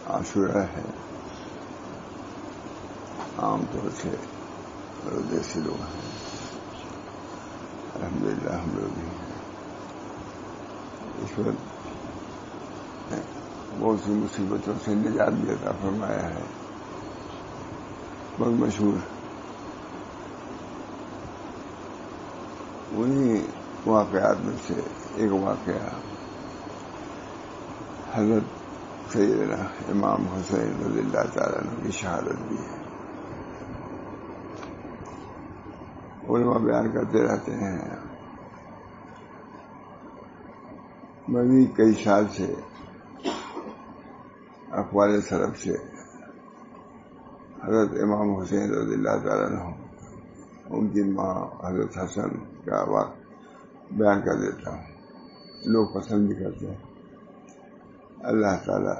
عاشورہ ہے، عام طور سے روزے سے لوگ ہیں، الحمدللہ ہم لوگ بھی ہیں۔ اس وقت بہت سی مصیبتوں سے نجات بھی عطا فرمایا ہے۔ بہت مشہور انہی واقعات میں سے ایک واقعہ حضرت سیدنا امام حسین رضی اللہ تعالیٰ عنہ کی شہادت بھی ہے۔ علماء بیان کرتے رہتے ہیں، میں بھی کئی سال سے اقوال سلف سے حضرت امام حسین رضی اللہ تعالیٰ عنہ، ان کی ماں حضرت حسن کا واقعہ بیان کر دیتا ہوں، لوگ پسند بھی کرتے ہیں۔ اللہ تعالیٰ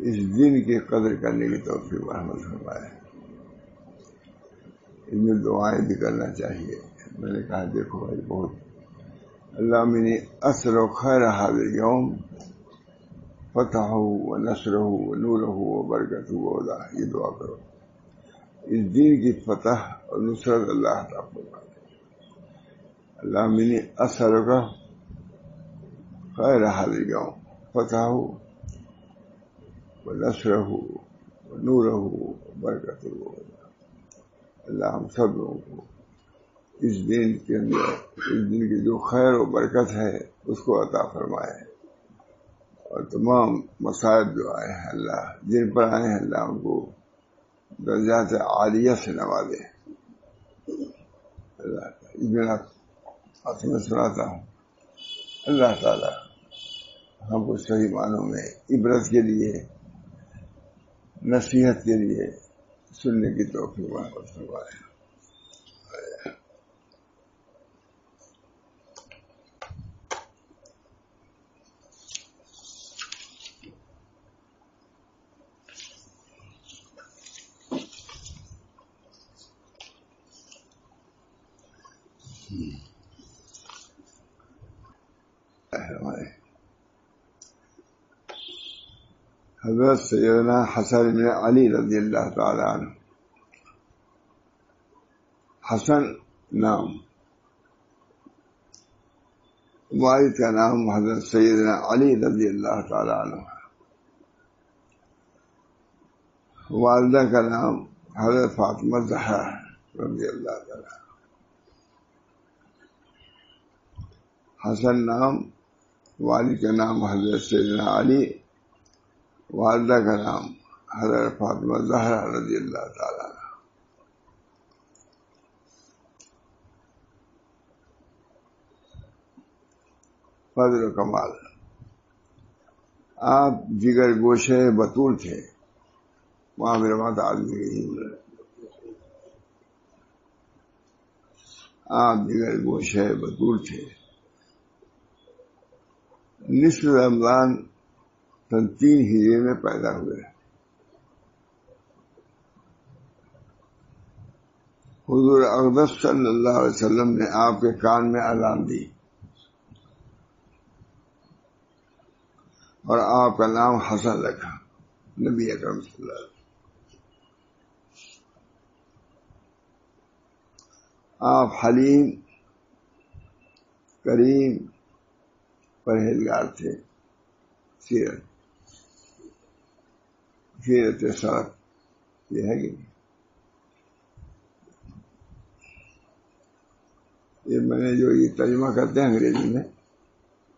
اس دن کی قدر کرنے کی توفیق رحمت فرمائے۔ ان میں دعائیں بھی کرنا چاہیے۔ میں نے کہا دیکھو بھائی، بہت اللہ منی اثر و خیر حاضر یوم فتح و نصر و نور و برکت و علا، یہ دعا کرو، اس دین کی فتح اور نصرت اللہ عطا فرمائے۔ اللہ منی اثر کا خیر حاضر یوم فتح و نصر و نور و برکت و علا، اللہ ہم سب لوگوں کو اس دن کے اندر، اس دن کی جو خیر و برکت ہے اس کو عطا فرمائے، اور تمام مصائب جو آئے ہیں اللہ جن پر آئے ہیں اللہ ان کو درجات عالیہ سے نوازے۔ اللہ آپ میں سناتا ہوں، اللہ تعالیٰ ہم کو صحیح معنوں میں عبرت کے لیے، نصیحت کے لیے سننے کی توفیق فرمائے۔ حضرت سیدنا حسن بن علی رضی اللہ تعالی عنہ، حسن نام، والد کا نام حضرت سیدنا علی رضی اللہ تعالی عنہ، والدہ کا نام حضرت فاطمہ زہرا رضی اللہ تعالی عنہ۔ حسن نام، والد کا نام حضرت سیدنا علی، والدہ کا نام حضرت فاطمہ زہرا رضی اللہ تعالی عنہ۔ فضل و کمال، آپ جگر گوشے بطول تھے، وہاں بھی روات آدمی گئی، آپ جگر گوشے بطول تھے، نصف رمضان 3 ہجری میں پیدا ہوئے۔ حضور اقدس صلی اللہ علیہ وسلم نے آپ کے کان میں اذان دی اور آپ کا نام حسن رکھا، نبی اکرم صلی اللہ علیہ وسلم۔ آپ حلیم، کریم، پرہیزگار تھے۔ سیرت سرف یہ ہے کہ یہ میں نے جو یہ ترجمہ کرتے ہیں انگریزی میں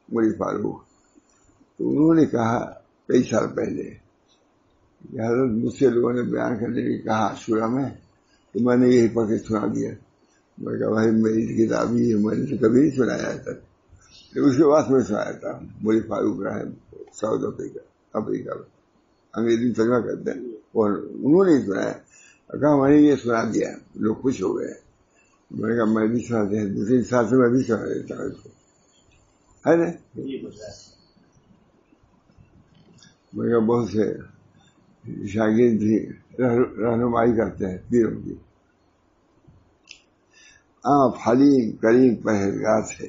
مولوی فاروق، تو انہوں نے کہا کئی سال پہلے کہ حضرت مجھ سے لوگوں نے بیان کرنے کی کہا شورا میں، تو میں نے یہی پڑھ کے سنا دیا۔ میں کہا بھائی میری کتاب ہی ہے، میں نے تو کبھی نہیں سنایا تک، اس کے بعد میں سنایا تھا۔ مولوی فاروق رہے ساؤتھ افریقہ میں، انگریزی میں ترجمہ کرتے ہیں، اور انہوں نے سنایا، کہا میں نے یہ سنا دیا، لوگ خوش ہو گئے۔ میں نے کہا میں بھی سناتے ہیں، دوسرے ساتھ سے میں بھی سنا دیتا ہوں، ہے نا۔ میں نے کہا بہت سے شاگرد بھی رہنمائی کرتے ہیں پیروں کی۔ آپ حلیم، کریم، پرہیزگار تھے۔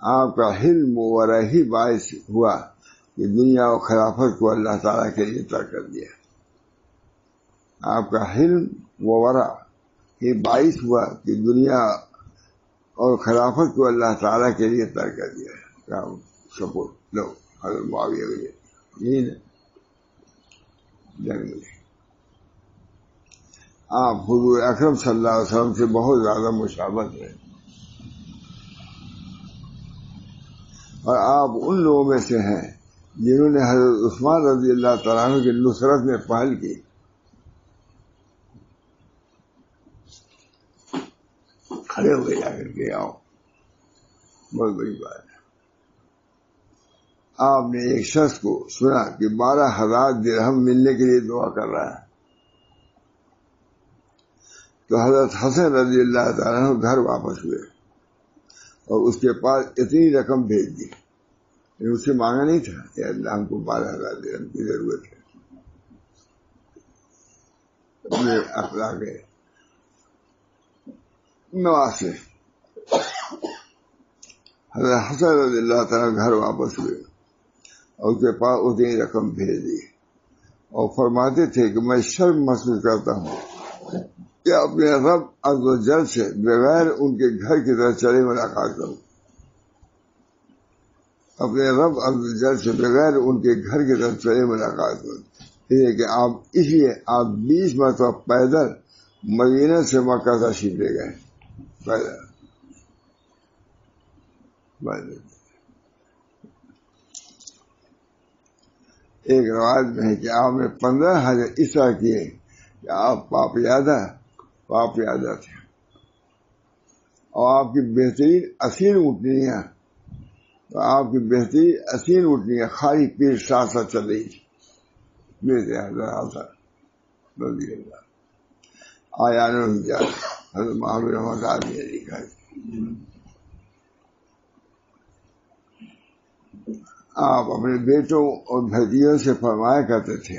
آپ کا حلم و رحی باعث ہوا کہ دنیا و خلافت کو اللہ تعالیٰ کے لیے ترک کر دیا. آپ کا حلم و ورع یہ باعث ہوا کہ دنیا اور خلافت کو اللہ تعالیٰ کے لیے ترک کر دیا. سپورٹ لو حضرت معاویہ یہی نا جنگ میں آپ حضور اکرم صلی اللہ علیہ وسلم سے بہت زیادہ مشابہت ہے، اور آپ ان لوگوں میں سے ہیں جنہوں نے حضرت عثمان رضی اللہ تعالیٰ عنہ کی نصرت میں پہل کی. کھڑے ہوئے جا کر کے آؤ، بہت بڑی بات ہے. آپ نے ایک شخص کو سنا کہ 12,000 درہم ملنے کے لیے دعا کر رہا ہے، تو حضرت حسن رضی اللہ تعالیٰ عنہ گھر واپس ہوئے اور اس کے پاس اتنی رقم بھیج دی. اس سے مانگا نہیں تھا کہ اللہ ہم کو 12,000 درہم کی ضرورت ہے. اپنے اخلاق نواسے حضرت حسن رضی اللہ تعالیٰ گھر واپس ہوئے اور اس کے پاس اتنی رقم بھیج دی اور فرماتے تھے کہ میں شرم محسوس کرتا ہوں کہ اپنے رب عز و جل سے بغیر ان کے گھر کی طرف چلے ملاقات کروں. اپنے رب عز و جل سے بغیر ان کے گھر کی طرف چلے ملاقات کروں. کہ اس لیے آپ 20 مرتبہ پیدل مدینہ سے مکہ تشریف لے گئے. پیدل ایک روایت میں ہے کہ آپ نے 15 حج اس طرح کیے کہ آپ پاپ یادہ تھے، اور آپ کی بہترین اصیل اونٹنیاں خالی پیر ساتھ ساتھ چل رہی تھی. آیان حضرت محمد رحمۃ اللہ نے لکھا ہے. آپ اپنے بیٹوں اور بھتیجوں سے فرمایا کرتے تھے،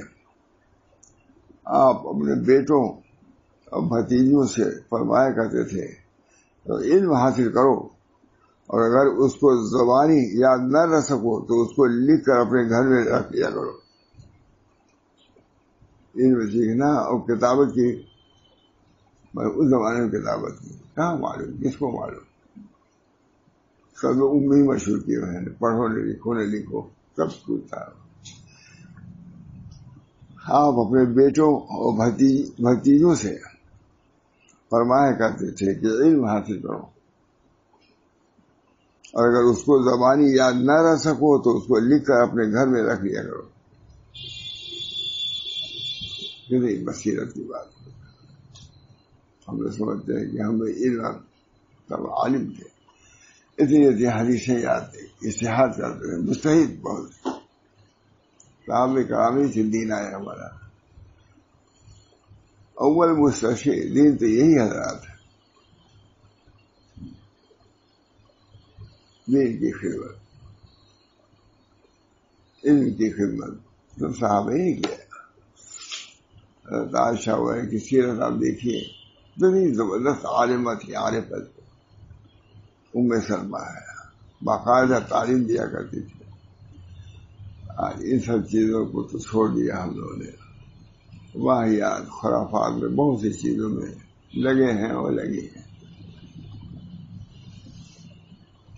آپ اپنے بیٹوں اور بھتیجوں سے فرمایا کرتے تھے تو علم حاصل کرو، اور اگر اس کو زبانی یاد نہ رکھ سکو تو اس کو لکھ کر اپنے گھر میں رکھ لیا کرو. علم سیکھنا اور کتابت کی، اس زمانے میں کتابت کی کہاں معلوم، کس کو معلوم. سب امی مشہور کیے ہوئے ہیں، پڑھو نہ لکھو سب کچھ تھا. آپ اپنے بیٹوں اور بھتیجوں سے فرمایا کرتے تھے کہ علم حاصل کرو، اور اگر اس کو زبانی یاد نہ رکھ سکو تو اس کو لکھ کر اپنے گھر میں رکھ لیا کرو. یہ بصیرت کی بات ہے. ہم لوگ سمجھتے ہیں کہ ہم علم سب عالم تھے، اتنی حدیثیں یاد تھی، اشتہاد کرتے ہیں، مستحید بہت. صاحب کرامی سے دین آیا ہمارا. اول مستشفی دین تو یہی حضرات ہے، دین کی خدمت، علم کی خدمت تو صحابہ ہی کیا. حضرت عائشہ وغیرہ کی سیرت آپ دیکھیے، اتنی زبردست عالمہ تھی، عارفت. ام سلمہ ہے، باقاعدہ تعلیم دیا کرتی تھی. آج ان سب چیزوں کو تو چھوڑ دیا ہم لوگوں نے، واہیات خرافات میں بہت سی چیزوں میں لگے ہیں اور لگی ہیں.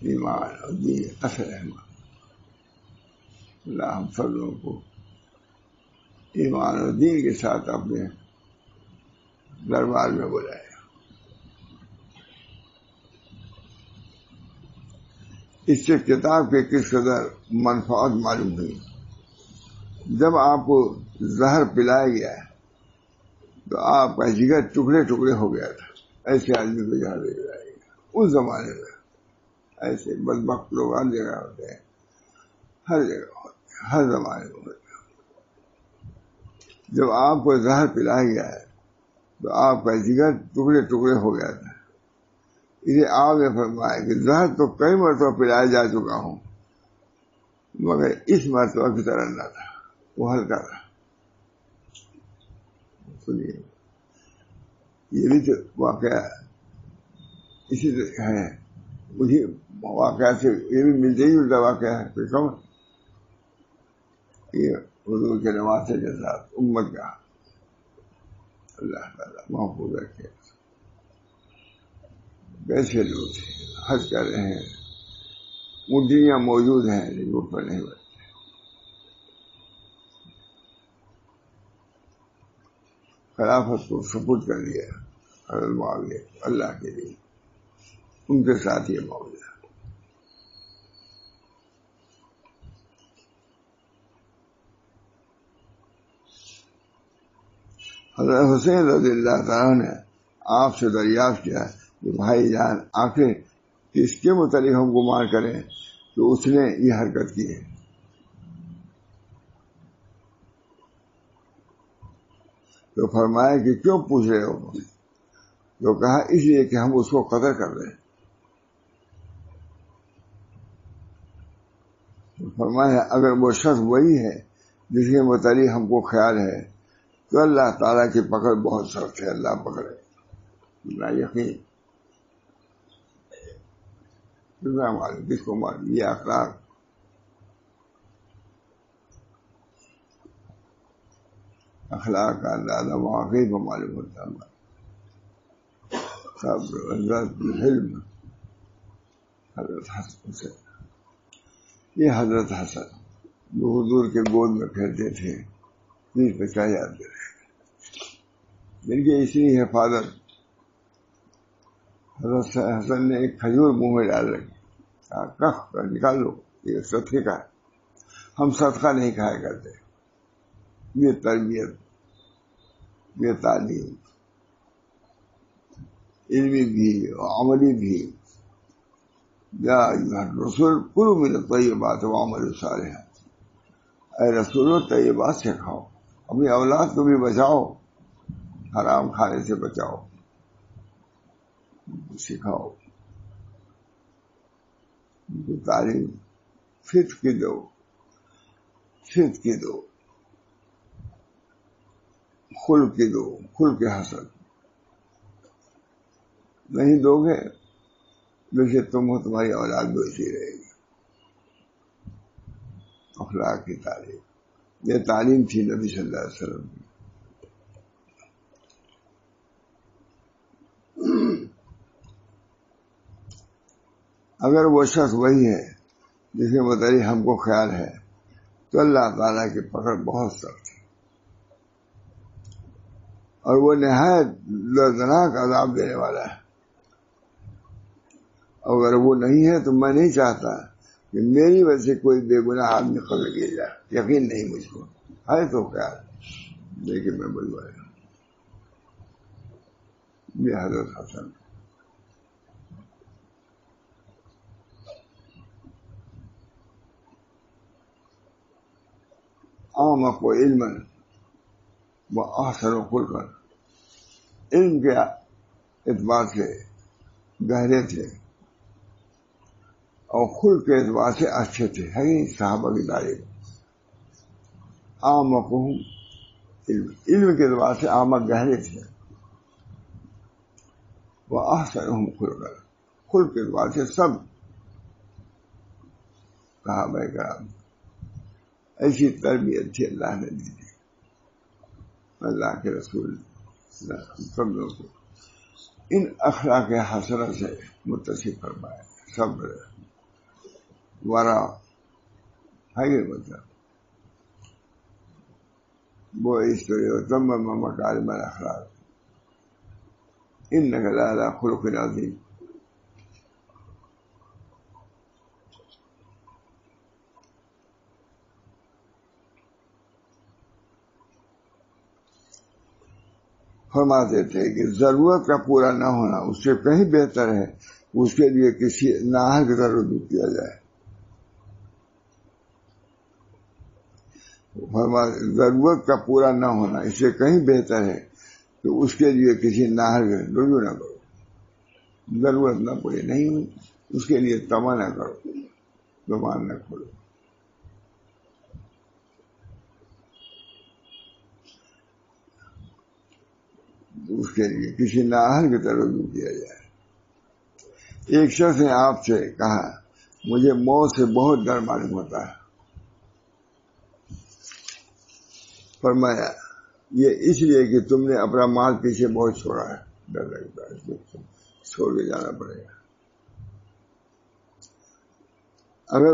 ایمان اور دین اصل احمد. اللہ ہم سب لوگوں کو ایمان اور دین کے ساتھ اپنے دربار میں بلائے. اس سے کتاب کے کس قدر منفعت معلوم ہوئی. جب آپ کو زہر پلایا گیا تو آپ کا جگر ٹکڑے ٹکڑے ہو گیا تھا. ایسے آدمی کو زہر دے جائے گا. اس زمانے میں ایسے بدبخت لوگ ہر جگہ ہوتے ہیں، ہر جگہ ہوتے ہیں، ہر زمانے میں ہوتے ہیں. جب آپ کو زہر پلایا گیا ہے تو آپ کا جگر ٹکڑے ٹکڑے ہو گیا تھا. اسے آپ نے فرمایا کہ زہر تو کئی مرتبہ پلایا جا چکا ہوں، مگر اس مرتبہ کی طرح نہ تھا، وہ ہلکا تھا. سنیے، یہ بھی تو واقعہ اسی ہے، اسی واقعہ سے یہ بھی ملتا ہی جلتا واقعہ ہے. کوئی کم یہ حضور کے نواسے کے ساتھ امت کا اللہ تعالیٰ محفوظ رکھے. کیسے لوگ حج کر رہے ہیں، مڈیاں موجود ہیں لیکن اوپر نہیں بڑھتے. خلافت کو سپرد کر دیا حضرت معاویہ اللہ کے لیے، ان کے ساتھ یہ معاملہ. حضرت حسین رضی اللہ تعالیٰ نے آپ سے دریافت کیا کہ بھائی جان آخر کس کے متعلق ہم گمان کریں کہ اس نے یہ حرکت کی ہے؟ تو فرمایا کہ کیوں پوچھ رہے ہو؟ تو کہا اس لیے کہ ہم اس کو قدر کر رہے ہیں. تو فرمایا اگر وہ شخص وہی ہے جس کے متعلق ہم کو خیال ہے تو اللہ تعالیٰ کی پکڑ بہت سخت ہے، اللہ پکڑے نہ یقین. کس کو معلوم یہ اخلاق کا اندازہ واقعی کو معلوم ہوتا ہے. صبر عزت علم. حضرت حسن، یہ حضرت حسن جو حضور کے گود میں پھیرتے تھے، پیر پہ کیا یاد رہے جن کی اسی حفاظت. حضرت حسن نے ایک کھجور منہ میں ڈال رکھی، کخ نکال لو، یہ صدقے کا ہے، ہم صدقہ نہیں کھایا کرتے. یہ تربیت، یہ تعلیم علمی بھی اور عملی بھی. یا رسول کلوا من الطیبات واعملوا صالحا، اے رسولو طیبات سے کھاؤ، اپنی اولاد کو بھی بچاؤ، حرام کھانے سے بچاؤ، سکھاؤ. تعلیم فطر کی دو، خلق کی دو، خلق حسن. نہیں دو گے جیسے تم ہو تمہاری اولاد بھی اسی رہے گی. اخلاق کی تعلیم، یہ تعلیم تھی نبی صلی اللہ علیہ وسلم کی. اگر وہ شخص وہی ہے جس کے متعلق ہم کو خیال ہے تو اللہ تعالیٰ کی پکڑ بہت سخت ہے اور وہ نہایت دردناک عذاب دینے والا ہے. اگر وہ نہیں ہے تو میں نہیں چاہتا کہ میری وجہ سے کوئی بے گناہ آدمی قتل کیا جائے. یقین نہیں مجھ کو ہے تو خیال، لیکن میں بلوایا. یہ حضرت حسن اعمق و علما و احسن خلقا، علم کے اعتبار سے گہرے تھے اور خلق کے اعتبار سے اچھے تھے. ہے صحابہ کی تعریف. اعمقہم علم کے اعتبار سے اعمق گہرے تھے، وہ احسنہم خلقا، خلق کے اعتبار سے سب صحابہ کرام ایسی تربیت تھی اللہ نے دی تھی. اللہ کے رسول سب لوگوں کو ان اخلاق حسنہ سے متصف فرمایا. صبر، ورع ہے یہ مطلب وہ اس طرح تم مکارم الاخلاق انک لعلی خلق عظیم. فرماتے تھے کہ ضرورت کا پورا نہ ہونا اس سے کہیں بہتر ہے اس کے لیے کسی ناحق ضرورت کیا جائے. ضرورت کا پورا نہ ہونا اس سے کہیں بہتر ہے کہ اس کے لیے کسی ناحق رجوع نہ کرو. ضرورت نہ پوری نہیں ہوئی اس کے لیے تما نہ کرو، زبان نہ کھولو. اس کے لیے کسی نااہل کی طرف رجوع کیا جائے. ایک شخص نے آپ سے کہا مجھے موت سے بہت ڈر معلوم ہوتا ہے. فرمایا یہ اس لیے کہ تم نے اپنا مال پیچھے بہت چھوڑا ہے، ڈر لگتا ہے چھوڑ کے جانا پڑے گا۔ اگر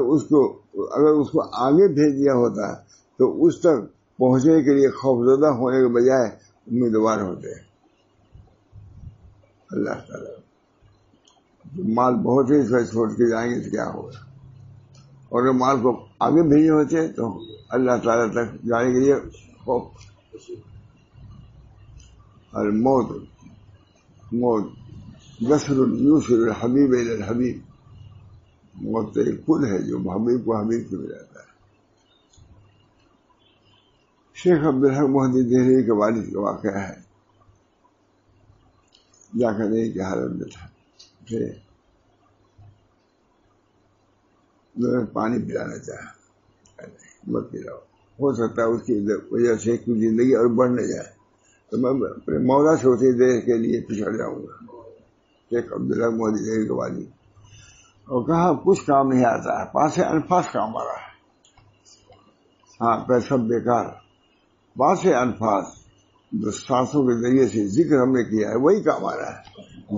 اس کو آگے بھیج دیا ہوتا تو اس تک پہنچنے کے لیے خوفزدہ ہونے کے بجائے امیدوار ہوتے۔ اللہ تعالیٰ مال بہت ہی چھوڑ کے جائیں گے تو کیا ہوگا، اور اگر مال کو آگے بھیجے ہوتے تو اللہ تعالیٰ تک جانے کے لیے خوف۔ الموت یسر یوسر الحبیب الی الحبیب، موت تو ایک پل ہے جو حبیب کو حبیب سے ملاتا ہے۔ شیخ عبدالحق محدث دہلوی کے والد کا واقعہ ہے، جا کر نہیں کی حالت میں تھا، میں پانی پلانا چاہا، مت پلاؤ، ہو سکتا ہے اس کی وجہ سے کچھ زندگی اور بڑھ نہ جائے تو میں اپنے مولا سے اسی دیر کے لیے پچھڑ جاؤں گا۔ شیخ عبدالحق محدث دہلوی کے والد، اور کہا کچھ کام نہیں آتا ہے، پاس انفاس کام آ رہا ہے، ہاں پیسہ بیکار، پاس انفاس جو سانسوں کے ذریعے سے ذکر ہم نے کیا ہے وہی کام آ رہا ہے،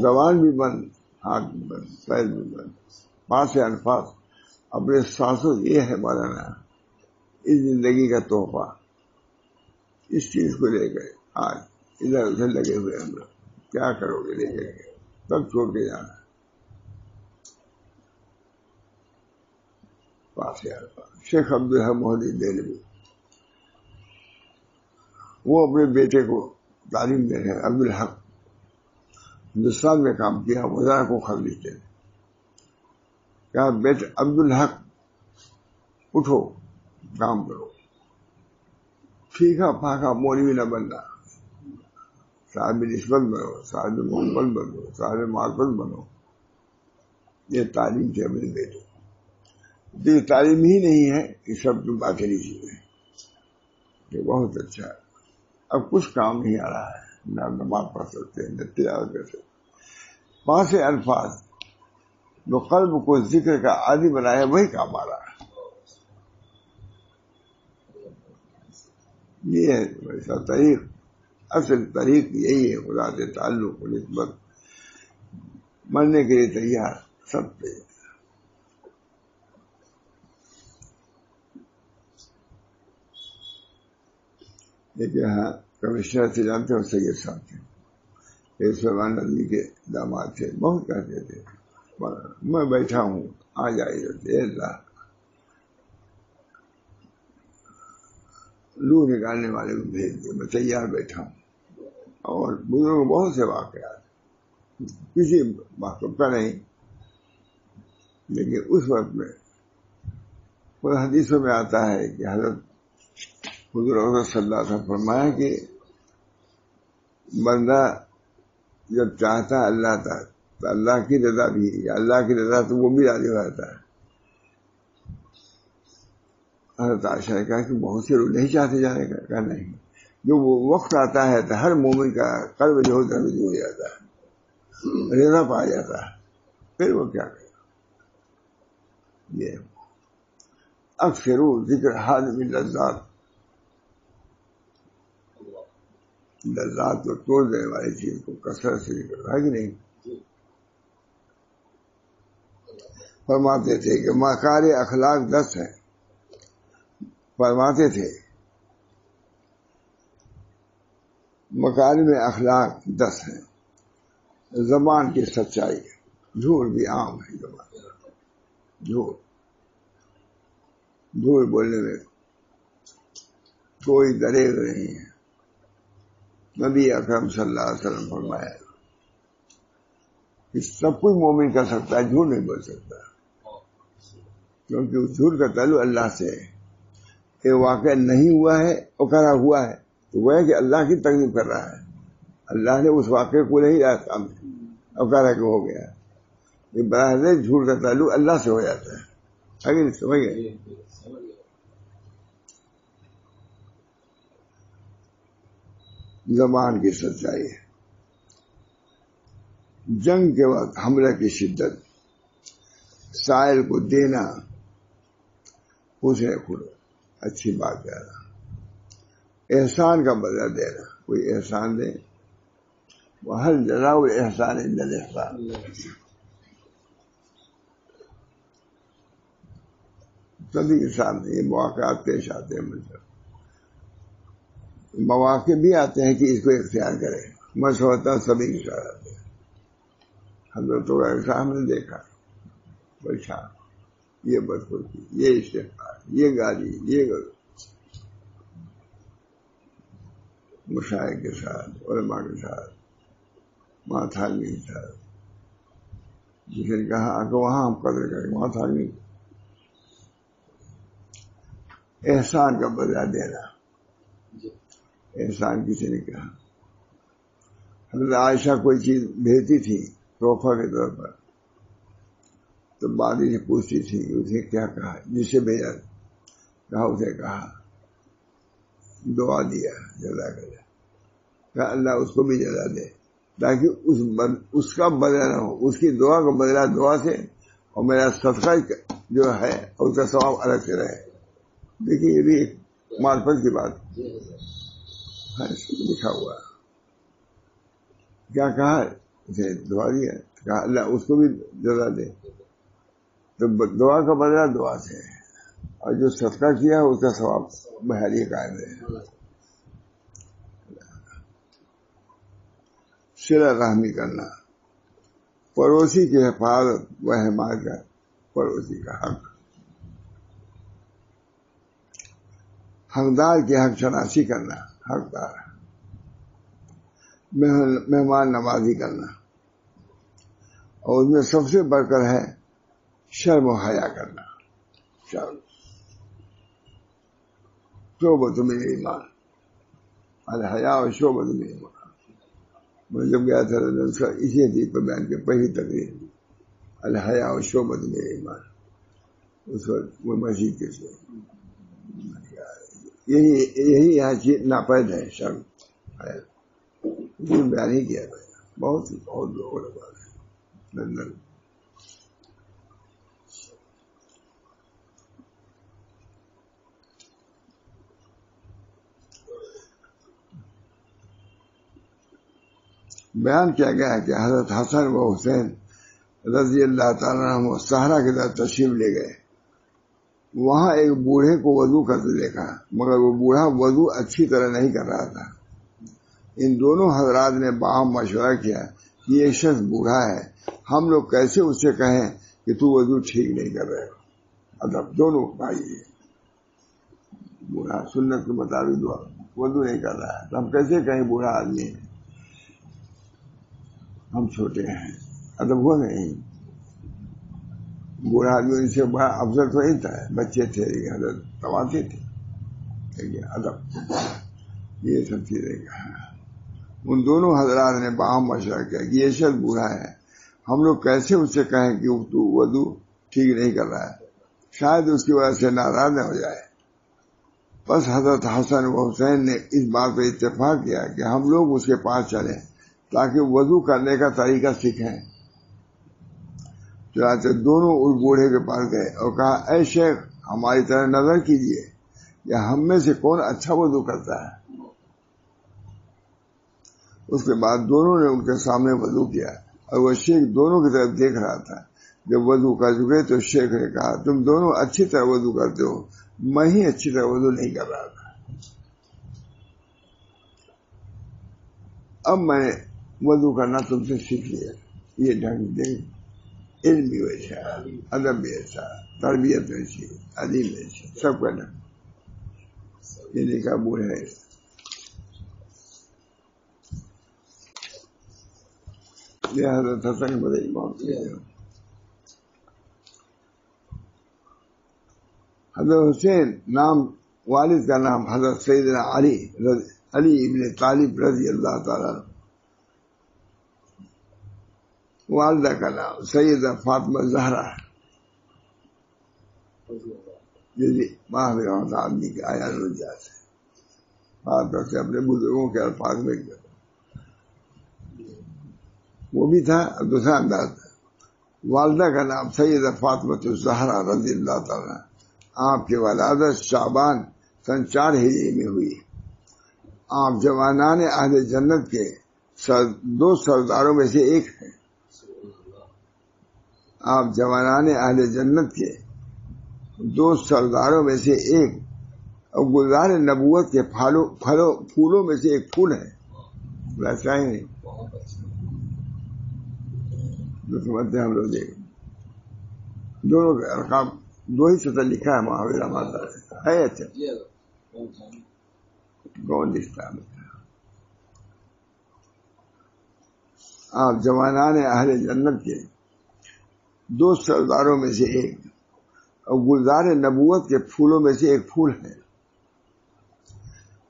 زبان بھی بند، ہاتھ بھی بند، پیر بھی بند، پاس انفاس اپنے سانسوں، یہ ہے مولانا اس زندگی کا تحفہ۔ اس چیز کو لے کر آج ادھر ادھر لگے ہوئے ہم لوگ، کیا کرو گے لے کر کے، تب چھوڑ کے جانا۔ شیخ عبدالحق محدث دہلوی وہ اپنے بیٹے کو تعلیم دے رہے ہیں، عبدالحق ہندوستان میں کام کیا، وزارت کو خط لکھتے تھے، کہا بیٹے عبدالحق اٹھو کام کرو، پھیکا پھاکا مولوی نہ بننا، صاحب نسبت بنو، صاحب محبت بنو، صاحب معرفت بنو۔ یہ تعلیم تھی اپنے بیٹے، یہ تعلیم ہی نہیں ہے کہ سب کی باتیں نہیں چیزیں، یہ بہت اچھا ہے۔ اب کچھ کام نہیں آ رہا ہے، نہ نماز پڑھ سکتے نہ تلاوت کر سکتے، پاس الفاظ جو قلب کو ذکر کا عادی بنایا وہی کام آ رہا ہے۔ یہ ہے ایسا طریق، اصل طریق یہی ہے، خدا سے تعلق و نسبت، مرنے کے لیے تیار، سب تیار۔ ایک یہاں کمشنر سے جانتے ہو، سید صاحب تھے، ایک سلمان ندوی کے داماد تھے، بہت کہتے تھے میں بیٹھا ہوں آ جائیے، اللہ لو نکالنے والے کو بھیج دے، میں تیار بیٹھا ہوں۔ اور بزرگ بہت سے واقعات، کسی واقعہ کا نہیں، لیکن اس وقت میں خود حدیثوں میں آتا ہے کہ حضرت حضور صلی اللہ علیہ وسلم فرمایا کہ بندہ جب چاہتا ہے اللہ تعالیٰ تو اللہ کی رضا بھی، یا اللہ کی رضا تو وہ بھی راضی ہو جاتا ہے۔ حضرت عائشہ نے کہا کہ بہت سے لوگ نہیں چاہتے جانے کا، کہا نہیں، جو وہ وقت آتا ہے تو ہر مومن کا قلب جو ہوتا ہے ہو جاتا ہے، رضا پا جاتا ہے، پھر وہ کیا کرے۔ یہ اکثر ذکر حاضم اللذات، لذات کو توڑ دینے والی چیز کو کثرت سے ذکر ہے کہ نہیں۔ فرماتے تھے کہ مکار اخلاق 10 ہیں، فرماتے تھے مکارم اخلاق 10 ہیں۔ زبان کی سچائی، جھوٹ بھی عام ہے، زبان جھوٹ بولنے میں کوئی دریغ نہیں ہے۔ نبی اکرم صلی اللہ علیہ وسلم فرمایا کہ سب کچھ مومن کر سکتا ہے، جھوٹ نہیں بول سکتا، کیونکہ اس جھوٹ کا تعلق اللہ سے ہے۔ کہ واقعہ نہیں ہوا ہے اور کرا ہوا ہے تو وہ ہے کہ اللہ کی تکلیف کر رہا ہے، اللہ نے اس واقعے کو نہیں لایا سامنے اور کرا کہ ہو گیا۔ یہ براہ راست جھوٹ کا تعلق اللہ سے ہو جاتا ہے، اگر سمجھ گئے۔ زبان کی سچائی ہے، جنگ کے وقت حملہ کی شدت، سائل کو دینا، پوچھنے کھلو، اچھی بات کہہ رہا، احسان کا بدلہ دینا. کوئی احسان دے وَهَلْ جَزَاءُ الْإِحْسَانِ إِلَّا الْإِحْسَانُ. سبھی کے سامنے یہ مواقعات پیش آتے ہیں. مطلب مواقع بھی آتے ہیں کہ اس کو اختیار کرے. مشورہ سبھی کے ساتھ آتے ہیں. حضرت ہم نے دیکھا بچا یہ بدخلقی، یہ استغفار، یہ گالی، یہ مشائخ کے ساتھ، علماء کے ساتھ، ماتھانی کے ساتھ. جس نے کہا کہ وہاں ہم قدر کریں، ماتھانی. احسان کا بدلہ دینا. احسان کسی نے کہا. حضرت عائشہ کوئی چیز بھیجتی تھی تحفہ کے طور پر، تو بعد سے پوچھتی تھی اسے کیا کہا، جسے بھیجا کہا، اسے کہا دعا دیا جزا کر، کہا اللہ اس کو بھی جزا دے، تاکہ اس کا بدلہ نہ ہو، اس کی دعا کا بدلہ دعا سے، اور میرا صدقہ جو ہے اس کا ثواب الگ سے رہے. دیکھیے یہ بھی ایک معرفت کی بات ہے، لکھا ہوا. کیا کہا اسے دعا دیا، کہا اللہ اس کو بھی جزا دے. تو دعا کا بدلہ دعا سے ہے، اور جو صدقہ کیا اس کا ثواب بحالی قائم ہے. صلہ رحمی کرنا، پڑوسی کی حفاظت و حمایت کا، پڑوسی کا حق. حقدار کی حق شناسی کرنا، حقدار. مہمان نوازی کرنا، اور اس میں سب سے بڑھ کر ہے شرم و حیا کرنا. شرم شعبۃ من ایمان، الحیا و شعبۃ من ایمان. میں جب گیا تھا اسی حدیث پر بیان کیا، پہلی تقریر الحیا و شعبۃ من ایمان. اس وقت وہ مسجد کے سے یہی یہاں چیز ناپید ہے، شرم حیا. بیان ہی کیا بہت لوگوں نے بات ہے لندن. بیان کیا گیا ہے کہ حضرت حسن و حسین رضی اللہ تعالیٰ عنہ صحرا کی طرف تشریف لے گئے. وہاں ایک بوڑھے کو وضو کرتے دیکھا، مگر وہ بوڑھا وضو اچھی طرح نہیں کر رہا تھا. ان دونوں حضرات نے باہم مشورہ کیا کہ یہ شخص بوڑھا ہے، ہم لوگ کیسے اس سے کہیں کہ تو وضو ٹھیک نہیں کر رہے ہو. ادب دونوں بھائی، بوڑھا سنت کے مطابق وضو نہیں کر رہا ہے، تو ہم کیسے کہیں بوڑھا آدمی ہے، ہم چھوٹے ہیں. ادب ہوا نہیں. بوڑھا آدمی ان سے بڑا افضل تو نہیں تھا، بچے تھے، حضرت تواتے تھے. ادب یہ سب چیزیں کہا. ان دونوں حضرات نے باہم مشورہ کیا کہ یہ شخص بوڑھا ہے، ہم لوگ کیسے اس سے کہیں کہ تو وضو ٹھیک نہیں کر رہا ہے، شاید اس کی وجہ سے ناراض نہ ہو جائے. بس حضرت حسن و حسین نے اس بات پہ اتفاق کیا کہ ہم لوگ اس کے پاس چلیں تاکہ وضو کرنے کا طریقہ سیکھیں. چنانچہ دونوں اس بوڑھے کے پاس گئے اور کہا اے شیخ ہماری طرح نظر کیجئے، یا ہم میں سے کون اچھا وضو کرتا ہے. اس کے بعد دونوں نے ان کے سامنے وضو کیا، اور وہ شیخ دونوں کی طرف دیکھ رہا تھا. جب وضو کر چکے تو شیخ نے کہا تم دونوں اچھی طرح وضو کرتے ہو، میں ہی اچھی طرح وضو نہیں کر رہا تھا. اب میں نے وضو کرنا تم سے سیکھ لیا. یہ ڈھنگ دے، علم بھی ویسا، ادب بھی ایسا، تربیت ویسی، علم ویسی، سب کا ڈھنگ. یہ دیکھا بوڑھا ہے. یہ حضرت حسن بڑے امام تھے. حضرت حسین نام، والد کا نام حضرت سیدنا علی ابن طالب رضی اللہ تعالیٰ. والدہ کا نام سیدہ فاطمہ زہرا. جی ماہ آدمی کے آیا رجا سے بات سے اپنے بزرگوں کے الفاظ میں وہ بھی تھا. دوسرا انداز تھا. والدہ کا نام سیدہ فاطمہ زہرا رضی اللہ تعالیٰ. آپ کی ولادت شعبان سن 4 ہجری میں ہوئی. آپ جوانان اہل جنت کے دو سرداروں میں سے ایک ہیں. آپ جوانان اہل جنت کے دو سرداروں میں سے ایک اور گلزار نبوت کے پھولوں میں سے ایک پھول ہے. ویسا ہی نہیں جو سمجھتے ہیں ہم لوگ. دیکھ دونوں کے ارقام دو ہی سطح لکھا ہے محاورہ ماتا ہے. اچھا کون لکھتا ہے؟ آپ جوانان اہل جنت کے دو سرداروں میں سے ایک اور گلزار نبوت کے پھولوں میں سے ایک پھول ہے.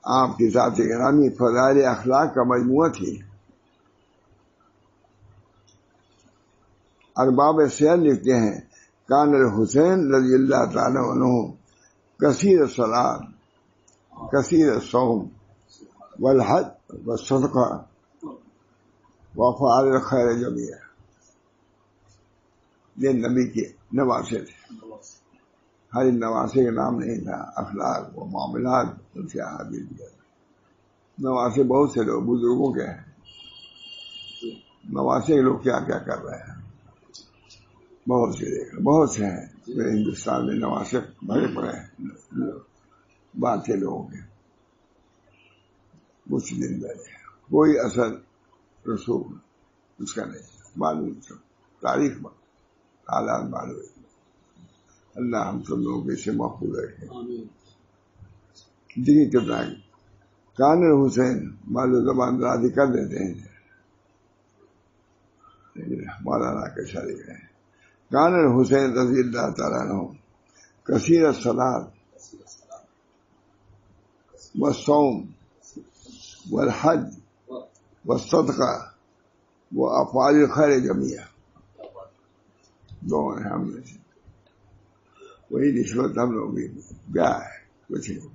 آپ کی ذات گرامی فضائل اخلاق کا مجموعہ تھی. ارباب سیر لکھتے ہیں کان الحسین رضی اللہ تعالیٰ عنہ کثیر الصلاۃ کثیر الصوم والحج والصدقہ وافعال الخیر جمیع. یہ نبی کے نواسے تھے. ہر نواسے کا نام نہیں تھا. اخلاق و معاملات ان سے حاضر دیا. نواسے بہت سے لوگ بزرگوں کے ہیں. نواسے کے لوگ کیا کیا کر رہے ہیں بہت سے ہیں. ہندوستان میں نواسے بھرے پڑے ہیں بات کے لوگوں کے. کچھ دن پہلے کوئی اثر رسوخ اس کا نہیں معلوم. تاریخ حالات معلوم. اللہ ہم سب لوگوں کو اسے محفوظ رکھے. دیکھیے کتنا کان حسین معلوم زبان درازی کر دیتے ہیں. مولانا کے شریک ہیں. کان حسین رضی اللہ تعالیٰ عنہ کثیر الصلاۃ والصوم والحج والصدقہ وافعال الخیر جمیع. دو ہیں ہم میں سے. وہی نسبت ہم لوگ بھی کیا ہے کچھ نہیں.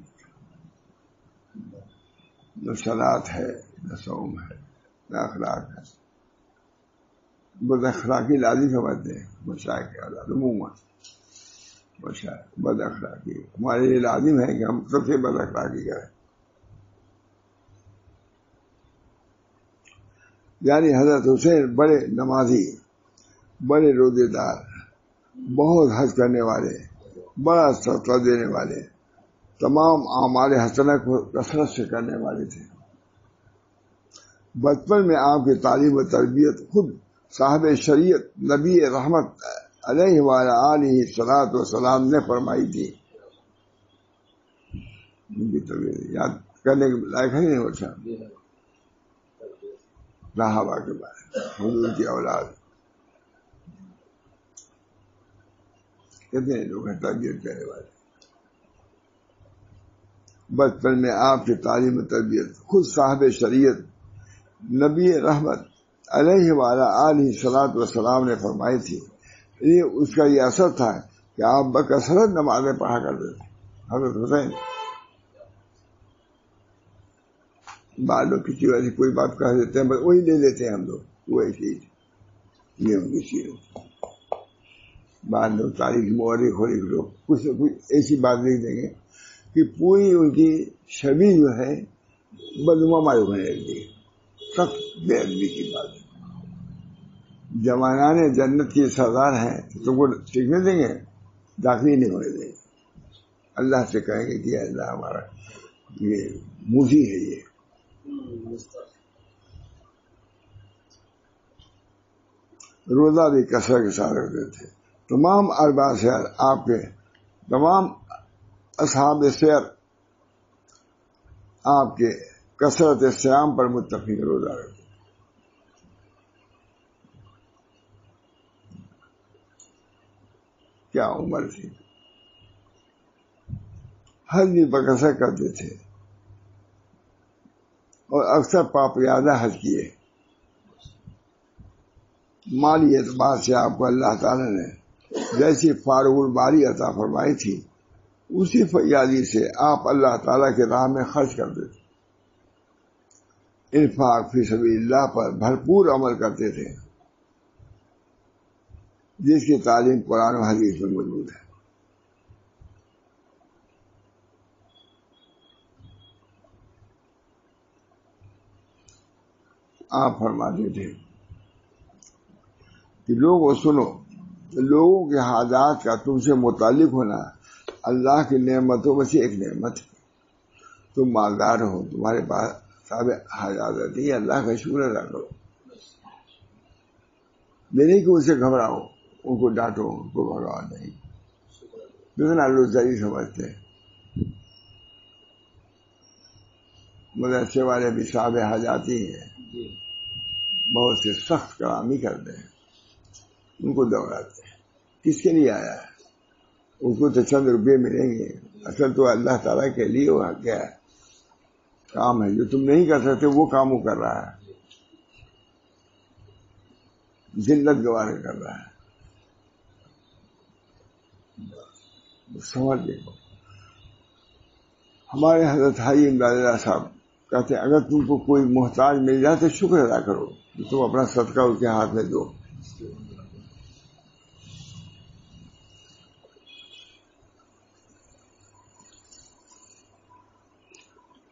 نہ صلاۃ ہے نہ صوم ہے نہ اخلاق ہے. بد اخلاقی لازم سمجھتے ہیں مشائخ کے حالات عموماً. بد اخلاقی ہمارے لیے لازم ہے کہ ہم سب سے بد اخلاقی کریں. یعنی حضرت حسین بڑے نمازی بڑے روزے دار بہت حج کرنے والے بڑا صدقہ دینے والے تمام اعمال حسنہ کو کثرت سے کرنے والے تھے. بچپن میں آپ کی تعلیم و تربیت خود صاحب شریعت نبی رحمت علیہ وآلہ آلہ الصلاۃ والسلام نے فرمائی تھی. ان کی طبیعت یاد کرنے کے لائق ہی نہیں ہوتا. صحابہ کے بارے حضور کی اولاد کتنے لوگ ہیں تربیت کرنے والے. بچپن میں آپ کی تعلیم و تربیت خود صاحب شریعت نبی رحمت علیہ وآلہ آلہ الصلاۃ والسلام نے فرمائی تھی. یہ اس کا یہ اثر تھا کہ آپ بکثرت نمازیں پڑھا کرتے تھے. حضرت حسین بعد لوگ کسی وجہ سے کوئی بات کہہ دیتے ہیں بس وہی لے لیتے ہیں ہم لوگ وہی چیز. یہ ان کی چیز. بعد لوگ تاریخ مورخ لوگ کچھ نہ کچھ ایسی بات لکھ دیں گے کہ پوری ان کی شبیہ جو ہے بدنما معلوم ہونے لگی. سخت بے ادبی کی بات ہے. جوانان جنت کی سردار ہیں تو وہ ٹکنے دیں گے داخلی نہیں ہونے دیں گے. اللہ سے کہیں گے کہ اللہ ہمارا یہ موزی ہے. یہ روزہ بھی کثرت کے ساتھ رکھتے تھے. تمام ارباب سیر آپ کے تمام اصحاب سیر آپ کے کثرت سیام پر متفق روزہ رکھتے. کیا عمر تھی. حج بھی بکثرت کرتے تھے اور اکثر پاپیادہ حج کیے. مالی اعتبار سے آپ کو اللہ تعالی نے جیسی فارغ الباری عطا فرمائی تھی اسی فیاضی سے آپ اللہ تعالی کے راہ میں خرچ کرتے تھے. انفاق فی سبیل اللہ پر بھرپور عمل کرتے تھے جس کی تعلیم قرآن و حدیث میں موجود ہے. آپ فرماتے تھے کہ لوگوں سنو، لوگوں کے حاجات کا تم سے متعلق ہونا اللہ کی نعمتوں میں سے ایک نعمت ہے۔ تم مالدار ہو، تمہارے پاس سب حاجات رہتی ہے، اللہ کا شکر ادا کرو۔ یہ نہیں کہ ان سے گھبراؤ، ان کو ڈانٹو، ان کو بھگاؤ، نہیں، اتنا لوزری سمجھتے ہیں۔ مدرسے والے بھی صاحب حاجاتی ہیں، بہت سے سخت کلامی کرتے ہیں، ان کو دوڑاتے ہیں۔ کس کے لیے آیا ہے؟ اس کو تو چند روپے ملیں گے، اصل تو اللہ تعالیٰ کے لیے وہ کیا ہے کام ہے جو تم نہیں کر سکتے، وہ کام وہ کر رہا ہے، ذلت گوارا کر رہا ہے۔ سمجھ دیکھو، ہمارے حضرت حاجی امداد اللہ صاحب کہتے ہیں اگر تم کو کوئی محتاج مل جائے تو شکر ادا کرو، تم اپنا صدقہ اس کے ہاتھ میں دو۔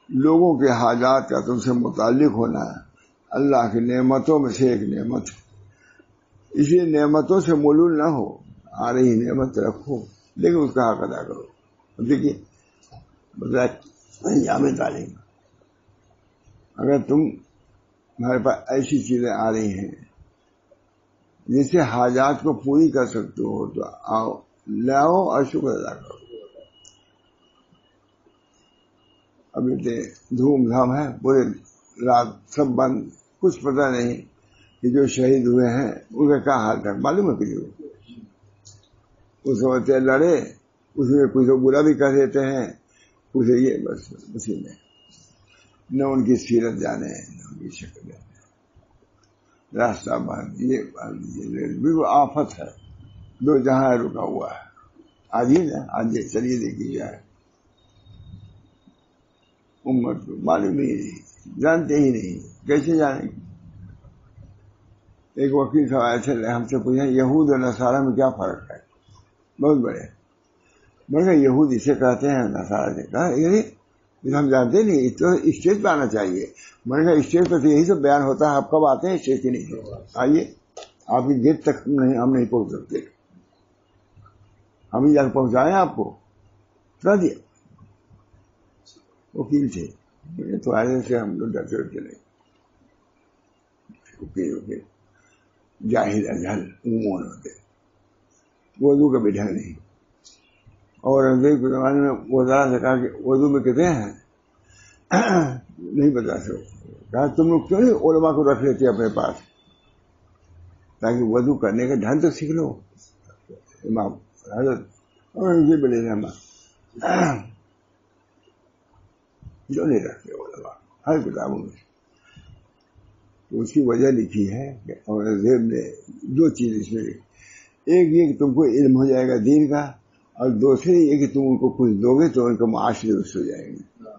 لوگوں کے حاجات کا تم سے متعلق ہونا اللہ کی نعمتوں میں سے ایک نعمت ہے، اس لیے نعمتوں سے ملول نہ ہو، آ رہی نعمت رکھو لیکن اس کا حق ادا کرو۔ دیکھیے انجام تعلیم، اگر تمہارے پاس ایسی چیزیں آ رہی ہیں جس سے حاجات کو پوری کر سکتے ہو تو آؤ، لاؤ اور شکر ادا کرو۔ ابھی دھوم دھام ہے، پورے رات سب بند، کچھ پتہ نہیں کہ جو شہید ہوئے ہیں ان کا کیا حال تھا، معلوم ہے کسی کو؟ اس وقت لڑے، اس میں کچھ تو برا بھی کر دیتے ہیں، کچھ یہ، بس اسی میں نہ ان کی سیرت جانے نہ ان کی شکل جانے، راستہ بند، یہ بالکل آفت ہے، دو جہاں رکا ہوا ہے۔ آج ہی نا، آج چلیے دیکھیے جائے، امت کو معلوم ہی نہیں، جانتے ہی نہیں، کیسے جانیں گے؟ ایک وکیل صاحب آئے تھے، ہم سے پوچھا یہود اور نصارہ میں کیا فرق ہے؟ بہت بڑے، میں نے کہا یہود اسے کہتے ہیں، نصارہ سے کہا یعنی ہم جانتے نہیں، تو اسٹیج پہ آنا چاہیے۔ میں نے کہا اسٹیج پہ تو یہی سب بیان ہوتا ہے، آپ کب آتے ہیں اسٹیج کے نیچے؟ آئیے، آپ کی گیٹ تک ہم نہیں پہنچ سکتے، ہم ہی جا کے پہنچائیں آپ کو، بتا دیا۔ وکیل تھے، تو آئے سے ہم لوگ ڈرتے چلے، وکیل جاہل اجہل عموماً ہوتے، وضو کا بھی ڈھنگ نہیں، اور انگریز کے زمانے میں وزراء سے کہا کہ وضو میں کہتے ہیں نہیں بتا سکتے، کہا تم لوگ کیوں نہیں علماء کو رکھ لیتے اپنے پاس تاکہ وضو کرنے کا ڈھنگ تو سیکھ لو۔ امام حضرت اور یہ بلے رحمہ جو نہیں رکھتے علماء ہر کتابوں میں، تو اس کی وجہ لکھی ہے کہ اورنگزیب نے دو چیز اس میں لکھی، ایک یہ کہ تم کو علم ہو جائے گا دین کا، اور دوسری یہ کہ تم ان کو کچھ دو گے تو ان کا معاش درست ہو جائے گا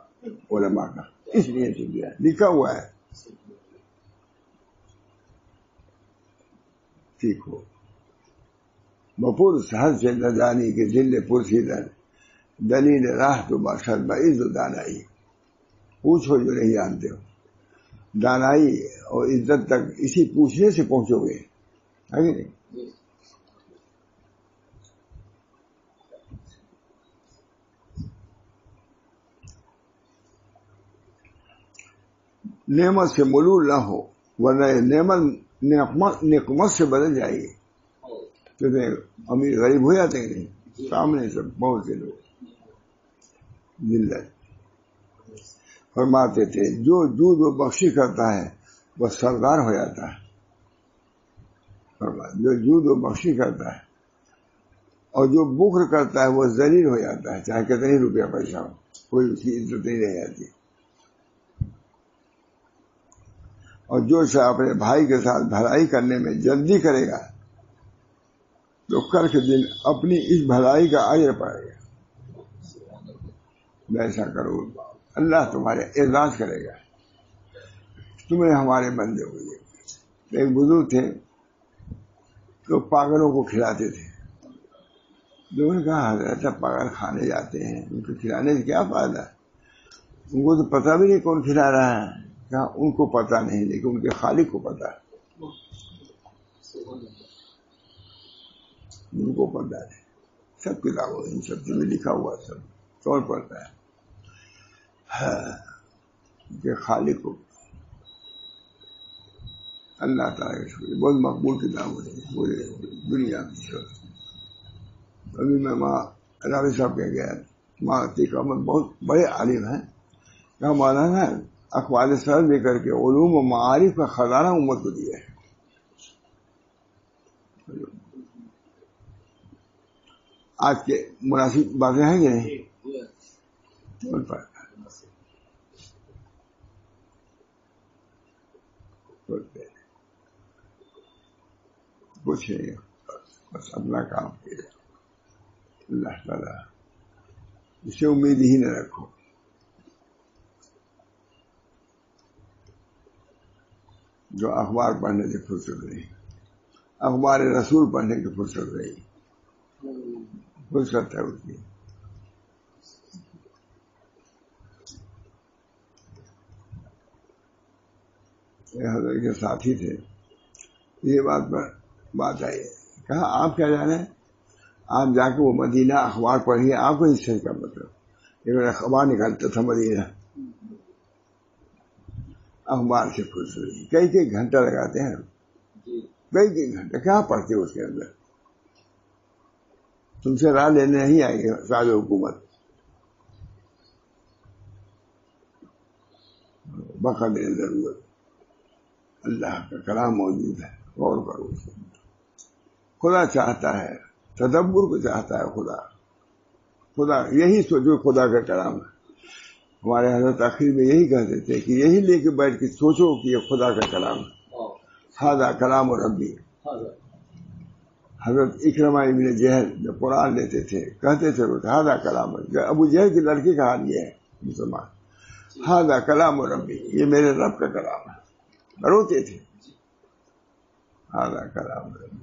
علماء کا، اس لیے لکھا ہوا ہے۔ ٹھیک ہو بپور سہر سے نہ جانی کہ دل پرسیدن دلیل راہ تو باشد بعز و دانائی، پوچھو جو نہیں جانتے ہو، دانائی اور عزت تک اسی پوچھنے سے پہنچو گے، ہے کہ نہیں؟ نعمت سے ملول نہ ہو ورنہ نعمت نقمت سے بدل جائے گی۔ تو امیر غریب ہو جاتے ہیں نہیں، سامنے سے بہت سے لوگ ذلت فرماتے تھے جو جود و بخشی کرتا ہے وہ سردار ہو جاتا ہے، جو جود و بخشی کرتا ہے، اور جو بخل کرتا ہے وہ ذلیل ہو جاتا ہے، چاہے کتنے روپیہ پیسہ ہو، کوئی اس کی عزت نہیں رہ جاتی۔ اور جو شخص اپنے بھائی کے ساتھ بھلائی کرنے میں جلدی کرے گا تو کل کے دن اپنی اس بھلائی کا اجر پائے گا۔ ایسا کرو، اللہ تمہارے اعزاز کرے گا، تمہیں ہمارے بندے ہوئے۔ ایک بزرگ تھے تو پاگلوں کو کھلاتے تھے، لوگوں نے کہا حضرت اب پاگل کھانے جاتے ہیں، ان کو کھلانے سے کیا فائدہ؟ ان کو تو پتہ بھی نہیں کون کھلا رہا ہے، کہا ان کو پتہ نہیں لیکن ان کے خالق کو پتہ ہے، ان کو پتہ ہے، سب کتابوں ان سب میں لکھا ہوا سب طور پڑتا ہے ان کے خالق کو اللہ تعالیٰ کے شکر، بہت مقبول کتاب ہے پورے دنیا کی شکر۔ ابھی میں وہاں راوی صاحب کے گیا، وہاں عتیق احمد بہت بڑے عالم ہیں، کہا مولانا اقوال سر لے کر کے علوم و معارف کا خزانہ امت کو دیا ہے۔ آج کے مناسب باتیں ہیں کہ نہیں؟ کچھ نہیں، بس اپنا کام کیا، اللہ تعالیٰ اسے امید ہی نہ رکھو۔ جو اخبار پڑھنے کی فرصت نہیں، اخبار رسول پڑھنے کی فرصت نہیں، فرصت ہے اس کی۔ حضرت کے ساتھی تھے، یہ بات آئی، کہا آپ کیا جانے، آپ جا کے وہ مدینہ اخبار پڑھیے، آپ کو اس سے کا مطلب، لیکن اخبار نکالتا تھا مدینہ، اخبار سے فرصت نہیں، کئی گھنٹہ لگاتے ہیں، کئی گھنٹہ کیا پڑھتے اس کے اندر، تم سے راہ لینے نہیں آئے گی صاحب حکومت، بقدر ضرورت اللہ کا کلام موجود ہے، غور کرو۔ خدا چاہتا ہے، تدبر کو چاہتا ہے، خدا یہی سوچو، خدا کا کلام ہے۔ ہمارے حضرت آخر میں یہی کہتے تھے کہ یہی لے کے بیٹھ کے سوچو کہ یہ خدا کا کلام ہے، ھذا کلام ربی۔ حضرت اکرمہ ابن جہل جب قرآن لیتے تھے کہتے تھے ھذا کلام ربی، ابو جہل کے لڑکے کا حال یہ ہے مسلمان، ھذا کلام ربی، یہ میرے رب کا کلام ہے، روتے تھے، ھذا کلام ربی،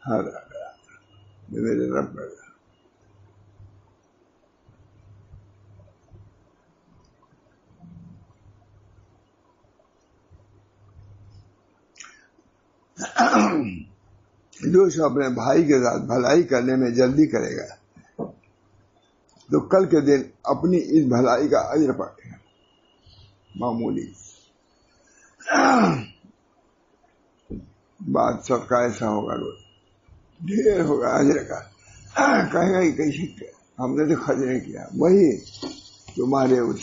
ھذا کلام ربی، یہ میرے رب کا کلام۔ جو شخص اپنے بھائی کے ساتھ بھلائی کرنے میں جلدی کرے گا تو کل کے دن اپنی اس بھلائی کا اجر پائے گا، معمولی بات سب کا ایسا ہوگا، روز ڈھیر ہوگا اجر کا، کہے گا کہ کیسے ہم نے تو خرچ نہیں کیا، وہی تمہارے اس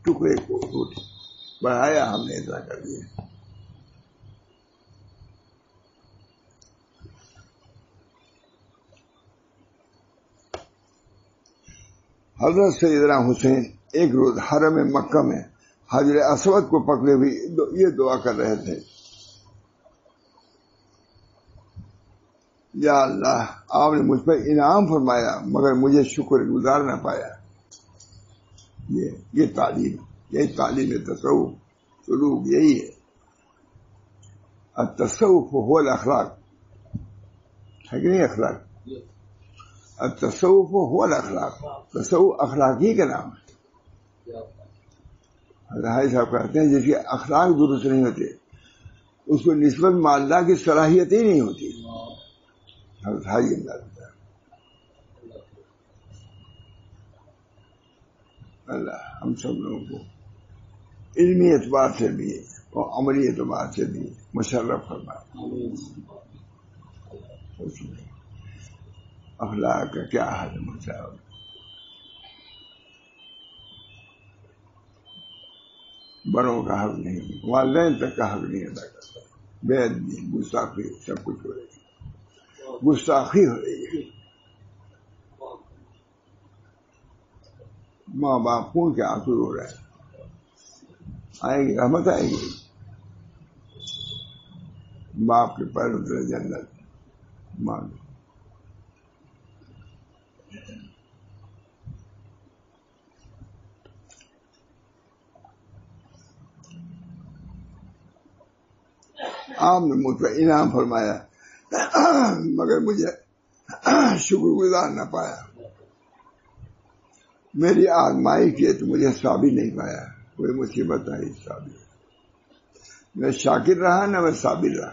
ٹکڑے کو بڑھایا ہم نے اتنا کر دیا۔ حضرت سیدنا حسین ایک روز حرم مکہ میں حجر اسود کو پکڑے ہوئے یہ دعا کر رہے تھے، یا اللہ آپ نے مجھ پر انعام فرمایا مگر مجھے شکر گزار نہ پایا۔ یہ تعلیم تصوف سلوک یہی ہے، التصوف هو الاخلاق، ہے کہ نہیں؟ اخلاق، التصوف هو الاخلاق، تصوف اخلاقی کا نام ہے۔ حضرت صاحب کہتے ہیں جس کے اخلاق درست نہیں ہوتے اس کو نسبت میں اللہ کی صلاحیت ہی نہیں ہوتی۔ حضرت اللہ ہم سب لوگوں کو علمی اعتبار سے بھی اور عملی اعتبار سے بھی مشرف فرمائے۔ اخلاق کا کیا حال ہے مشاور، بڑوں کا حق نہیں، والدین تک کا حق نہیں ادا کرتا، بے ادبی، گستاخی، سب کچھ ہو رہی ہے، گستاخی ہو رہی ہے۔ ماں باپ خون کے آنسو رو رہے ہیں، آئے گی رحمت آئے گی، باپ کے پیر اترے جنت، ماں آپ نے مجھ پر انعام فرمایا مگر مجھے شکر گزار نہ پایا۔ میری آزمائی کی تو مجھے ثابت نہیں پایا، کوئی مصیبت نہیں ثابت، میں شاکر رہا نہ میں صابر رہا،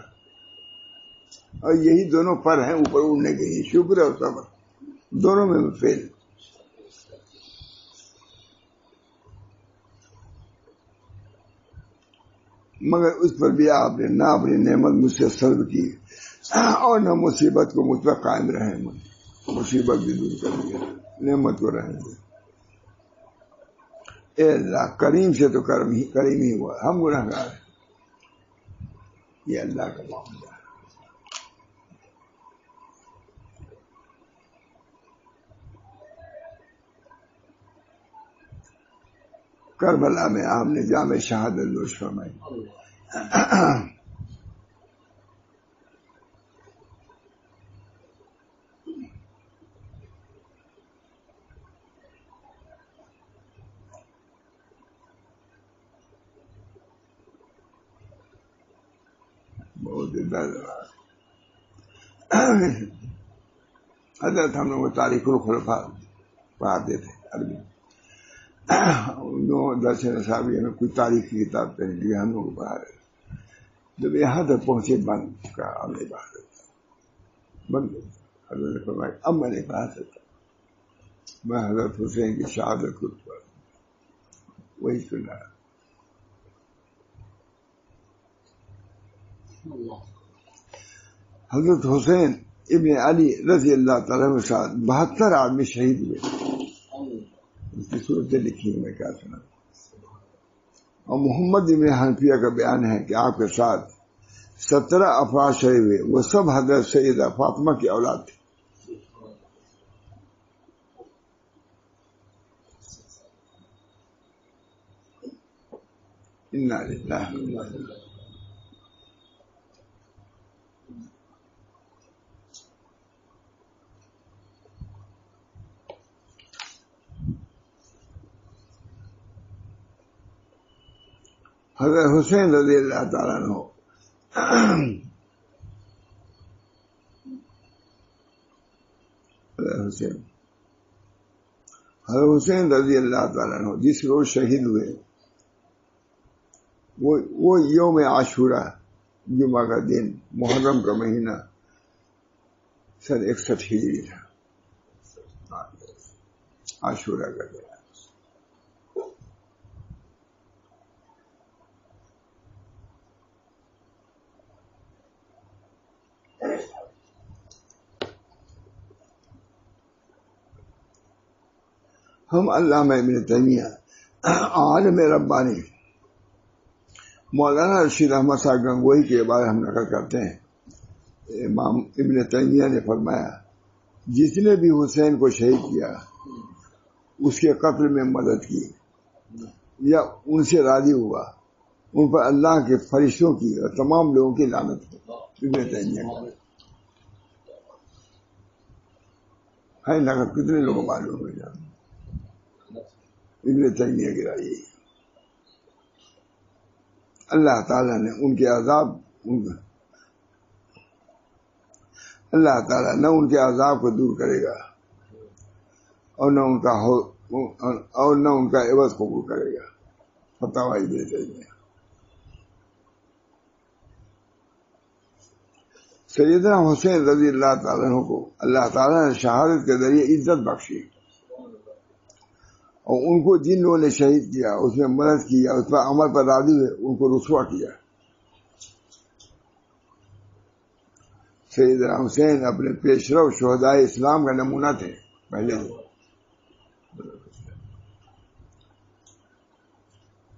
اور یہی دونوں پر ہیں اوپر اڑنے کے، شکر اور صبر دونوں میں فیل۔ مگر اس پر بھی آپ نے نہ اپنی نعمت مجھ سے سلب کی اور نہ مصیبت کو مجھ پر قائم رہے، مصیبت بھی دور کر دیا، نعمت کو رہنے دے۔ اے اللہ کریم سے تو کریم ہی ہوا، ہم گنہگار ہیں، یہ اللہ کا معاملہ ہے۔ کربلا میں آپ نے جام شہادت نوش فرمائی، بہت درد۔ حضرت ہم لوگ تاریخ الخلفاء پڑھاتے تھے عربی، درس نصابیہ میں کوئی تاریخ کی کتاب پڑھ لی، ہم لوگ پڑھا رہے تھے، جب یہاں تک پہنچے بند کا اب نہیں پڑھا سکتا، بند۔ حضرت نے فرمایا اب میں نہیں پڑھا سکتا، میں حضرت حسین کی شہادت خود پڑھ وہی سنا۔ حضرت حسین ابن علی رضی اللہ تعالیٰ کے ساتھ 72 آدمی شہید ہوئے، اس کی صورتیں لکھی میں کیا سنا۔ اور محمد ابن حنفیہ کا بیان ہے کہ آپ کے ساتھ 17 افراد شہید ہوئے، وہ سب حضرت سیدہ فاطمہ کی اولاد تھے۔ انا للہ و انا الیہ راجعون۔ حضرت حسین رضی اللہ تعالیٰ عنہ حضرت حسین رضی اللہ تعالیٰ عنہ جس روز شہید ہوئے وہ یوم عاشورہ، جمعہ کا دن، محرم کا مہینہ، سن 61 ہجری تھا، عاشورہ کا دن۔ ہم علامہ ابن تیمیہ عالم ربانی مولانا رشید احمد صاحب گنگوئی کے بارے ہم نقل کرتے ہیں، امام ابن تیمیہ نے فرمایا جس نے بھی حسین کو شہید کیا، اس کے قتل میں مدد کی یا ان سے راضی ہوا، ان پر اللہ کے فرشتوں کی اور تمام لوگوں کی لعنت ہو۔ ابن تیمیہ ہے نقل کتنے لوگ معلوم ہو جاتے، ابن تیمیہ کی رائے یہی۔ اللہ تعالیٰ نے ان کے عذاب، اللہ تعالیٰ نہ ان کے عذاب کو دور کرے گا اور نہ ان کا عوض قبول کرے گا۔ فتاوی ابن تیمیہ۔ سیدنا حسین رضی اللہ تعالیٰ عنہ کو اللہ تعالیٰ نے شہادت کے ذریعے عزت بخشی، اور ان کو جن لوگوں نے شہید کیا، اس میں مدد کیا، اس پر عمل پر راضی ہوئے، ان کو رسوا کیا۔ سیدنا حسین اپنے پیشرو شہدائے اسلام کا نمونہ تھے پہلے،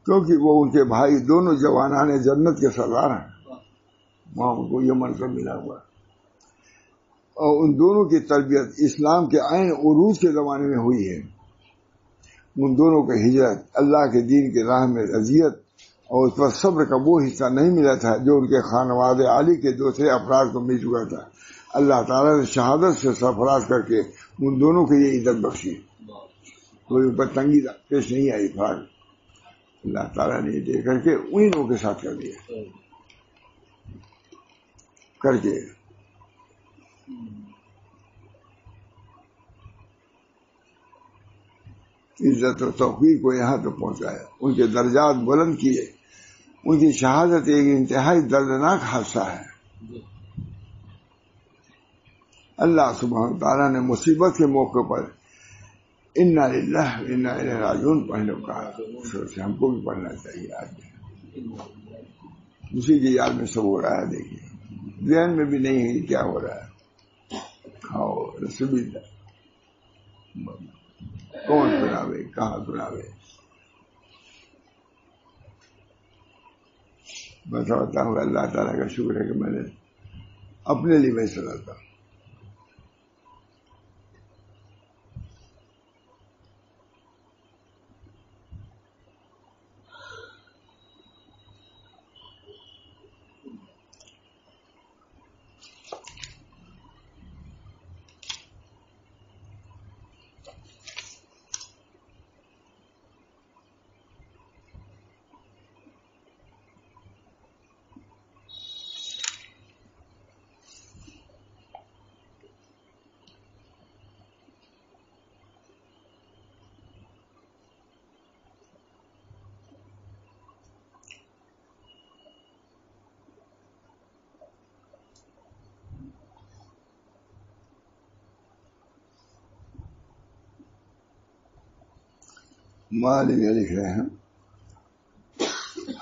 کیونکہ وہ ان کے بھائی دونوں جوانان جنت کے سردار ہیں، وہاں ان کو یہ منصب ملا ہوا، اور ان دونوں کی تربیت اسلام کے عین عروج کے زمانے میں ہوئی ہے۔ ان دونوں کی ہجرت اللہ کے دین کی راہ میں اذیت اور اس پر صبر کا وہ حصہ نہیں ملا تھا جو ان کے خانواد عالی کے دوسرے افراد کو مل چکا تھا۔ اللہ تعالیٰ نے شہادت سے سرفراز کر کے ان دونوں کو یہ عزت بخشی، کوئی اوپر تنگی پیش نہیں آئی، فرق اللہ تعالیٰ نے یہ دے کر کے انہیں لوگوں کے ساتھ کر دیا کر کے۔ عزت و توقیر کو یہاں تک پہنچایا، ان کے درجات بلند کیے. ان کی شہادت ایک انتہائی دردناک حادثہ ہے. اللہ سبحانہ تعالیٰ نے مصیبت کے موقع پر انا للہ و انا الیہ راجعون پڑھنے کو کہا. سوچے ہم کو بھی پڑھنا چاہیے. آج اسی کی یاد میں سب ہو رہا ہے. دیکھیے ذہن میں بھی نہیں ہے کیا ہو رہا ہے. کھاؤ رسول اللہ کون سناوے کہاں سناوے. میں سمجھتا ہوں اللہ تعالیٰ کا شکر ہے کہ میں نے اپنے لیے میں سناتا ہوں. مالک لکھ رہے ہیں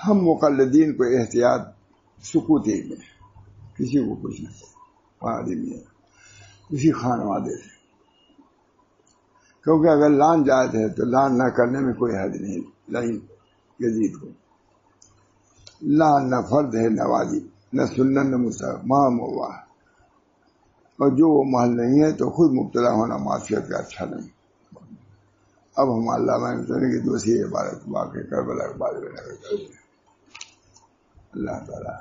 ہم مقلدین کو احتیاط سکوتی میں کسی کو کچھ نہیں آدمی کسی خانوادے سے، کیونکہ اگر لان جائز ہے تو لان نہ کرنے میں کوئی حد نہیں. یزید کو لان نہ فرد ہے نہ واجب نہ سنن نہ مستحب ماں مواہ، اور جو وہ محل نہیں ہے تو خود مبتلا ہونا معصیت کا اچھا نہیں. اب ہم علامہ کی دوسری عبارت واقع کربلا کے بارے میں نقل کرتے ہیں. اللہ تعالیٰ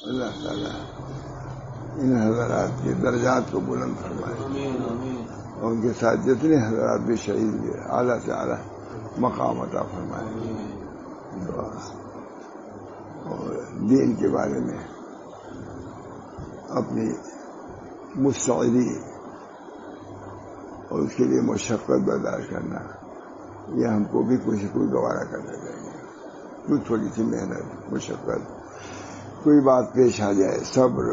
اللہ تعالیٰ ان حضرات کے درجات کو بلند فرمائے اور ان کے ساتھ جتنے حضرات بھی شہید ہوئے اعلیٰ سے اعلیٰ مقام عطا فرمائے. اور دین کے بارے میں اپنی مستعدی اور اس کے لیے مشقت برداشت کرنا، یہ ہم کو بھی کچھ کوئی گوارا کرنا چاہیے. کوئی تھوڑی سی محنت مشقت، کوئی بات پیش آ جائے، صبر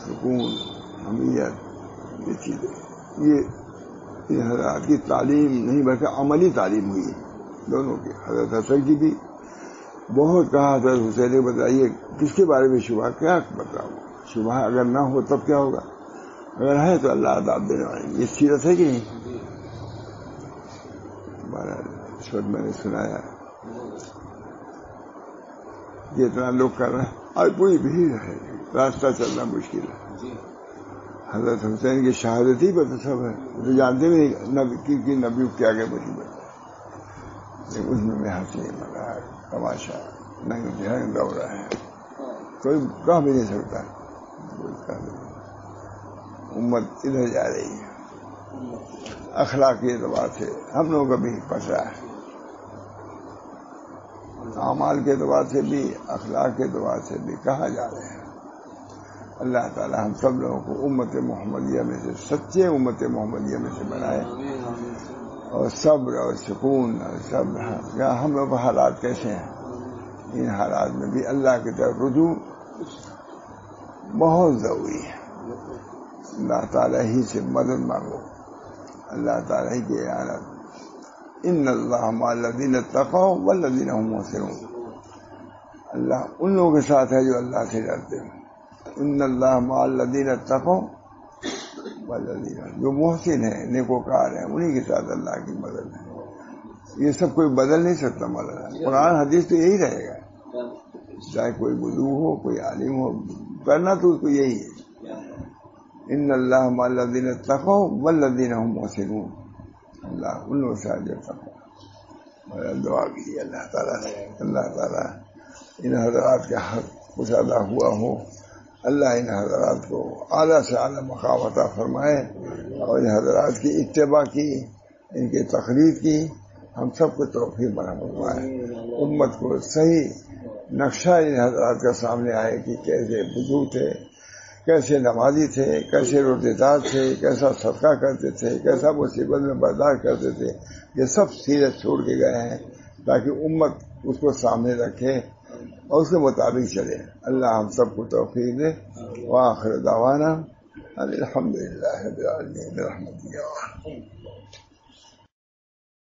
سکون حمیت، یہ چیزیں یہ حضرات کی تعلیم نہیں بلکہ عملی تعلیم ہوئی دونوں کی. حضرت حسن کی بھی بہت کہا. حضرت حسین نے بتائیے کس کے بارے میں شبہ کیا بتاؤ. شبہ اگر نہ ہو تب کیا ہوگا، اگر ہے تو اللہ عذاب دینے والے. یہ سیرت ہے کہ نہیں. اس وقت میں نے سنایا کہ اتنا لوگ کر رہے ہیں، آج پوری بھیڑ ہے، راستہ چلنا مشکل ہے. حضرت حسین کی شہادت ہی پر تو سب ہے، تو جانتے بھی نبی کیا گئے مصیبت. اس میں ہنسی مذاق تماشا نہیں دوڑ رہا ہے، کوئی کہہ بھی نہیں سکتا. امت ادھر جا رہی ہے. اخلاقی اعتبار سے ہم لوگوں کا بھی پسرا ہے، اعمال کے اعتبار سے بھی اخلاق کے اعتبار سے بھی کہاں جا رہے ہیں. اللہ تعالی ہم سب لوگوں کو امت محمدیہ میں سے، سچے امت محمدیہ میں سے بنائے، اور صبر اور سکون اور صبر. ہم لوگ حالات کیسے ہیں، ان حالات میں بھی اللہ کی طرف رجوع بہت ضروری ہے. اللہ تعالیٰ ہی سے مدد مانگو، اللہ تعالیٰ ہی کی اعانت. ان اللہ مع الذین اتقوا والذین هم محسنون. اللہ ان لوگوں کے ساتھ ہے جو اللہ سے ڈرتے ہیں. ان اللہ مع الذین اتقوا والذین، جو محسن ہیں نیکوکار ہیں، انہی کے ساتھ اللہ کی مدد ہے. یہ سب کوئی بدل نہیں سکتا. مولانا قرآن حدیث تو یہی رہے گا، چاہے کوئی بزرگ ہو کوئی عالم ہو، کرنا تو اس کو یہی ہے. ان اللہ مع الذین اتقوا والذین هم محسنون. اللہ ان لوگوں سے جو تقویٰ. دعا کی اللہ تعالیٰ نے، اللہ تعالیٰ ان حضرات کا حق کچھ ادا ہوا ہو، اللہ ان حضرات کو اعلیٰ سے اعلیٰ مقام عطا فرمائے، اور ان حضرات کی اتباع کی ان کی تقریر کی، ہم سب کو توفیق بنا فرمائے، امت کو صحیح نقشہ ان حضرات کا سامنے آئے کہ کیسے وضو تھے، کیسے نمازی تھے، کیسے روزے دار تھے، کیسا صدقہ کرتے تھے، کیسا مصیبت میں برداشت کرتے تھے، یہ سب سیرت چھوڑ کے گئے ہیں تاکہ امت اس کو سامنے رکھے اور اس کے مطابق چلے۔ اللہ ہم سب کو توفیق دے۔ وآخر دعوانا الحمدللہ رب العالمین برحمتہ۔